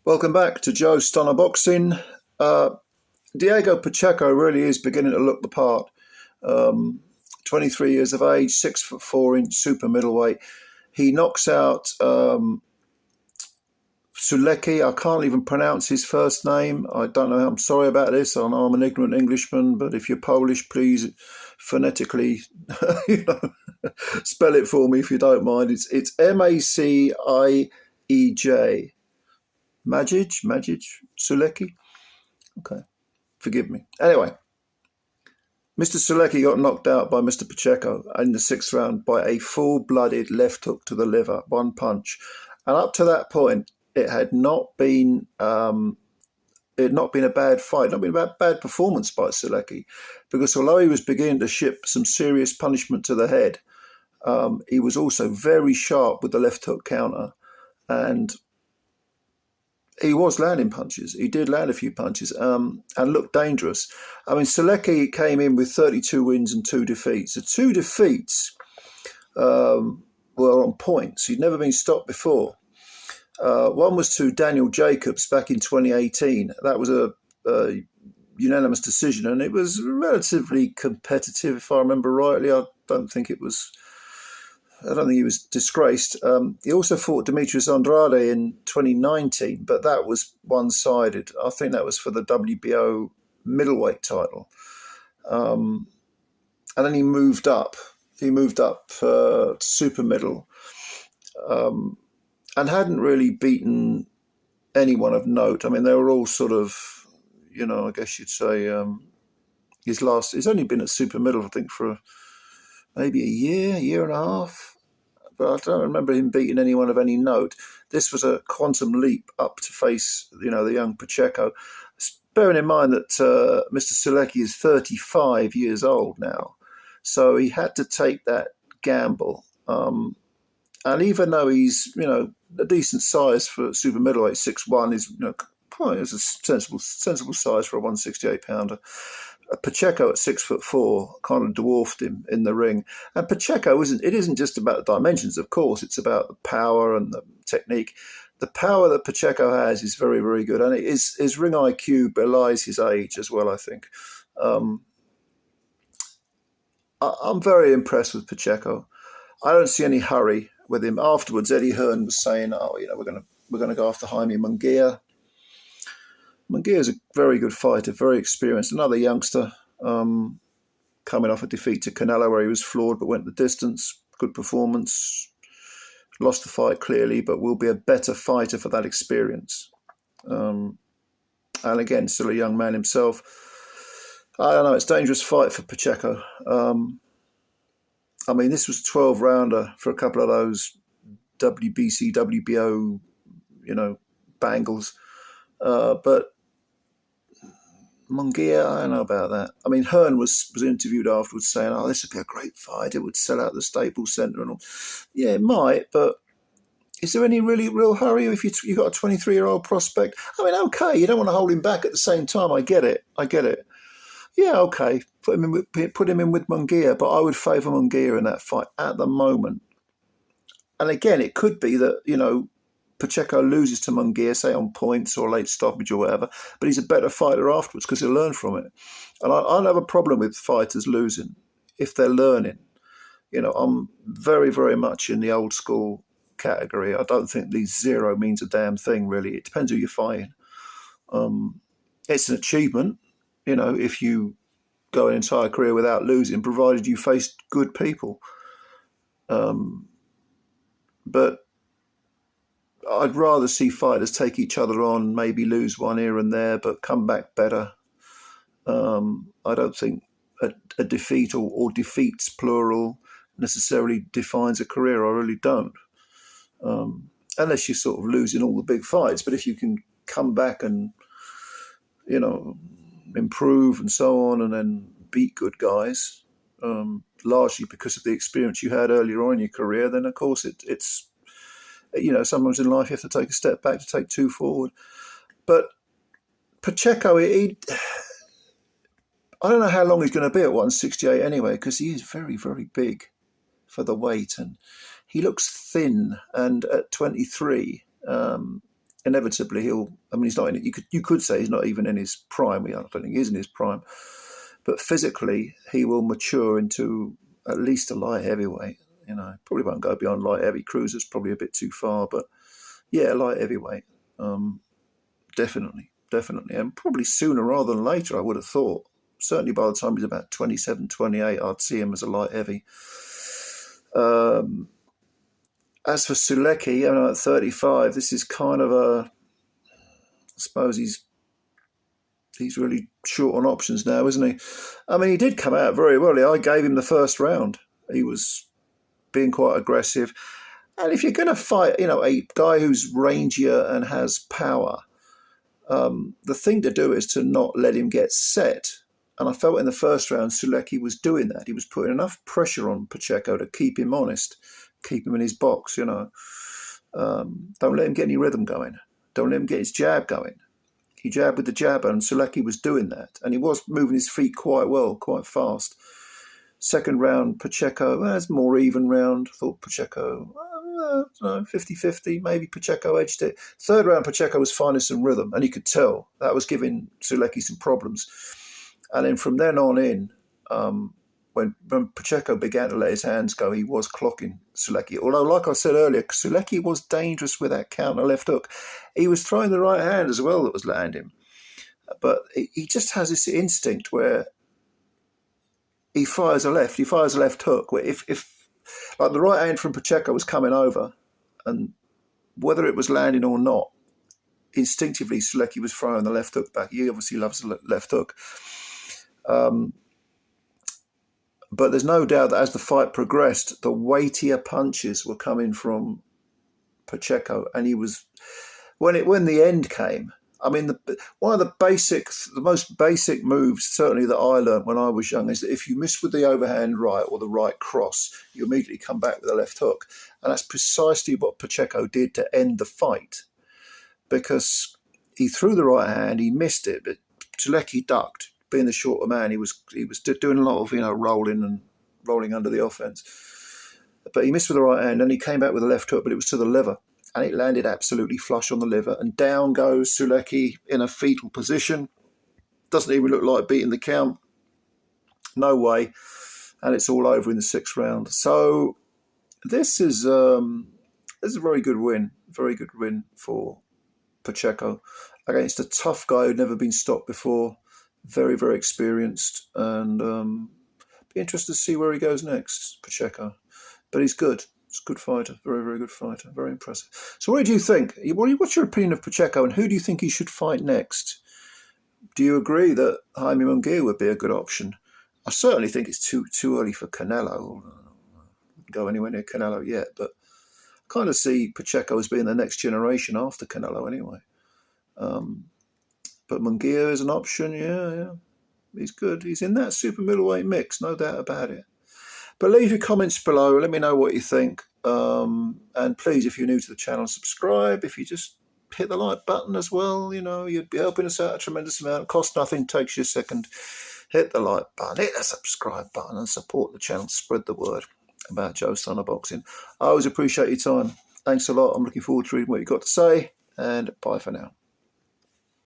Welcome back to Joe Stunner Boxing. Uh, Diego Pacheco really is beginning to look the part. 23 years of age, 6'4" super middleweight. He knocks out Sulecki. I can't even pronounce his first name. I don't know. I'm sorry about this. I know I'm an ignorant Englishman, but if you're Polish, please phonetically, spell it for me if you don't mind. It's Maciej. Maciej Sulecki. Okay, forgive me. Anyway, Mr. Sulecki got knocked out by Mr. Pacheco in the sixth round by a full-blooded left hook to the liver, one punch. And up to that point, it had not been a bad fight, not been a bad performance by Sulecki, because although he was beginning to ship some serious punishment to the head, he was also very sharp with the left hook counter, and he was landing punches. He did land a few punches and looked dangerous. I mean, Sulecki came in with 32 wins and 2 defeats. The 2 defeats were on points. He'd never been stopped before. One was to Daniel Jacobs back in 2018. That was a unanimous decision, and it was relatively competitive, if I remember rightly. I don't think he was disgraced. He also fought Demetrius Andrade in 2019, but that was one-sided. I think that was for the WBO middleweight title. And then he moved up. To super middle, and hadn't really beaten anyone of note. I mean, they were all sort of, I guess you'd say he's only been at super middle, I think, for maybe a year and a half. But I don't remember him beating anyone of any note. This was a quantum leap up to face, the young Pacheco. Bearing in mind that Mr. Sulecki is 35 years old now. So he had to take that gamble. And even though he's, a decent size for super middleweight, 6'1", is, is a sensible size for a 168-pounder. Pacheco at 6'4" kind of dwarfed him in the ring. And Pacheco isn't just about the dimensions, of course. It's about the power and the technique. The power that Pacheco has is very, very good, and his ring IQ belies his age as well, I think. I'm very impressed with Pacheco. I don't see any hurry with him. Afterwards, Eddie Hearn was saying, we're gonna go after Jaime Munguia. Munguia is a very good fighter, very experienced, another youngster, coming off a defeat to Canelo where he was floored but went the distance. Good performance. Lost the fight clearly, but will be a better fighter for that experience. And again, still a young man himself. I don't know, it's a dangerous fight for Pacheco. I mean, this was a 12-rounder for a couple of those WBC, WBO, bangles. But Munguia, I don't know about that. I mean, Hearn was interviewed afterwards saying, this would be a great fight. It would sell out the Staples Center and all. Yeah, it might, but is there any real hurry if you've got a 23-year-old prospect? I mean, okay, you don't want to hold him back at the same time. I get it. Yeah, okay, put him in with Munguia, but I would favour Munguia in that fight at the moment. And again, it could be that, Pacheco loses to Munguia, say on points or late stoppage or whatever, but he's a better fighter afterwards because he'll learn from it. And I don't have a problem with fighters losing if they're learning. I'm very, very much in the old school category. I don't think the 0 means a damn thing, really. It depends who you're fighting. It's an achievement, if you go an entire career without losing, provided you faced good people. But I'd rather see fighters take each other on, maybe lose one here and there, but come back better. I don't think a defeat or defeats, plural, necessarily defines a career. I really don't. Unless you're sort of losing all the big fights. But if you can come back and, improve and so on and then beat good guys, largely because of the experience you had earlier on in your career, then, of course, it's sometimes in life you have to take a step back to take 2 forward. But Pacheco, I don't know how long he's going to be at 168 anyway, because he is very, very big for the weight, and he looks thin. And at 23, inevitably he'll. I mean, he's not in. You could say he's not even in his prime. I don't think he is in his prime, but physically he will mature into at least a light heavyweight. Probably won't go beyond light heavy. Cruiser's probably a bit too far, but yeah, light heavyweight, definitely, and probably sooner rather than later. I would have thought. Certainly by the time he's about 27, 28, I'd see him as a light heavy. As for Sulecki, at 35, this is kind of I suppose he's really short on options now, isn't he? I mean, he did come out very well. I gave him the first round. He was being quite aggressive. And if you're going to fight, a guy who's rangier and has power, the thing to do is to not let him get set. And I felt in the first round, Sulecki was doing that. He was putting enough pressure on Pacheco to keep him honest, keep him in his box, Don't let him get any rhythm going. Don't let him get his jab going. He jabbed with the jabber, and Sulecki was doing that. And he was moving his feet quite well, quite fast. Second round, Pacheco, it's more even round. I thought Pacheco, 50-50, maybe Pacheco edged it. Third round, Pacheco was finding some rhythm, and you could tell that was giving Sulecki some problems. And then from then on in, when Pacheco began to let his hands go, he was clocking Sulecki. Although, like I said earlier, Sulecki was dangerous with that counter left hook. He was throwing the right hand as well that was landing. But he just has this instinct where he fires a left hook. Where if like the right hand from Pacheco was coming over, and whether it was landing or not, instinctively Sulecki was throwing the left hook back. He obviously loves the left hook. But there's no doubt that as the fight progressed, the weightier punches were coming from Pacheco, and he was when the end came. I mean, one of the most basic moves, certainly that I learned when I was young, is that if you miss with the overhand right or the right cross, you immediately come back with a left hook, and that's precisely what Pacheco did to end the fight, because he threw the right hand, he missed it, but Sulecki ducked. Being the shorter man, he was doing a lot of rolling under the offense, but he missed with the right hand, and he came back with a left hook, but it was to the liver, and it landed absolutely flush on the liver, and down goes Sulecki in a fetal position. Doesn't even look like beating the count. No way, and it's all over in the sixth round. So this is a very good win for Pacheco against a tough guy who'd never been stopped before. Very, very experienced, and be interested to see where he goes next, Pacheco. But he's good. He's a good fighter. Very, very good fighter. Very impressive. So what do you think? What's your opinion of Pacheco, and who do you think he should fight next? Do you agree that Jaime Munguia would be a good option? I certainly think it's too early for Canelo. I wouldn't go anywhere near Canelo yet, but I kind of see Pacheco as being the next generation after Canelo anyway. But Munguia is an option, yeah. He's good. He's in that super middleweight mix, no doubt about it. But leave your comments below. Let me know what you think. And please, if you're new to the channel, subscribe. If you just hit the like button as well, you'd be helping us out a tremendous amount. It costs nothing, takes you a second. Hit the like button, hit the subscribe button, and support the channel. Spread the word about Joe Stunner Boxing. I always appreciate your time. Thanks a lot. I'm looking forward to reading what you've got to say. And bye for now.